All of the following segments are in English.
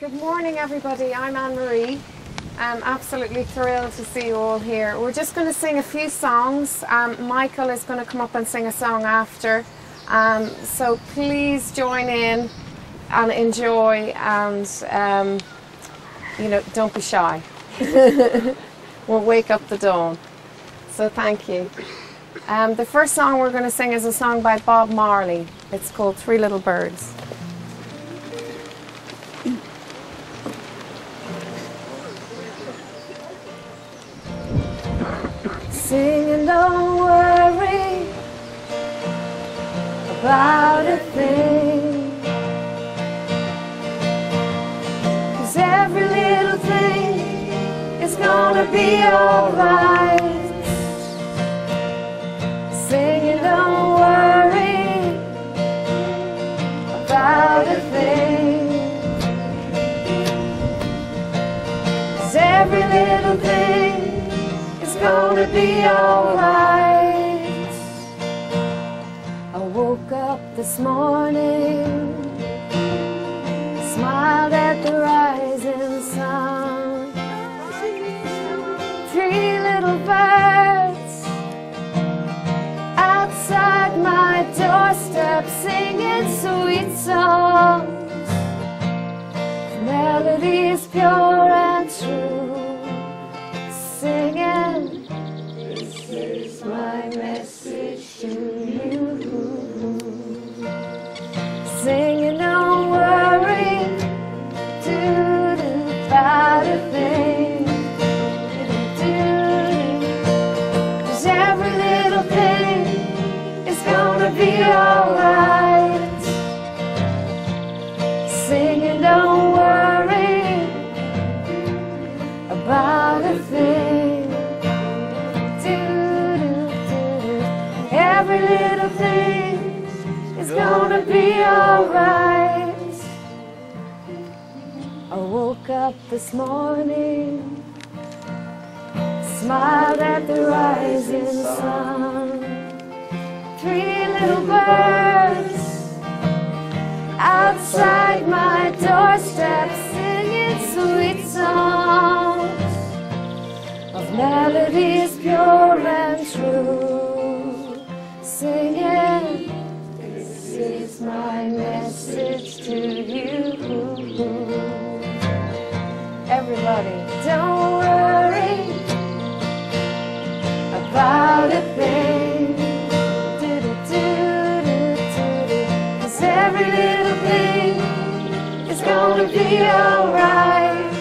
Good morning, everybody. I'm Anne-Marie. I'm absolutely thrilled to see you all here. We're just going to sing a few songs. Michael is going to come up and sing a song after. So please join in and enjoy, and you know, don't be shy. We'll wake up the dawn. So thank you. The first song we're going to sing is a song by Bob Marley. It's called Three Little Birds. Singing, don't worry about a thing, 'cause every little thing is gonna be alright. Singing, don't worry about a thing, 'cause every little thing gonna be alright. I woke up this morning, smiled at the rising sun. Three little birds outside my doorstep singing sweet songs, melodies pure and true. Singing, this is my message to you. Singing, don't worry about a thing, 'cause every little thing is gonna be alright. Singing, don't worry about a thing. Every little thing is gonna be alright. I woke up this morning, smiled at the rising sun. Three little birds outside my doorstep singing sweet songs of melodies pure and true. Singing, this is my message to you. Everybody, don't worry about a thing, 'cause every little thing is gonna be alright.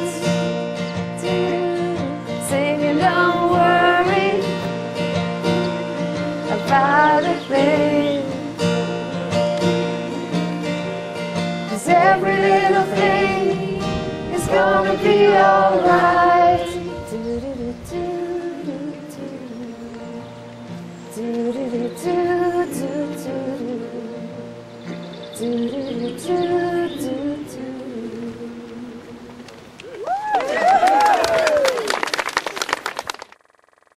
Singing, don't worry about a thing, 'cause every little thing is gonna be alright. Do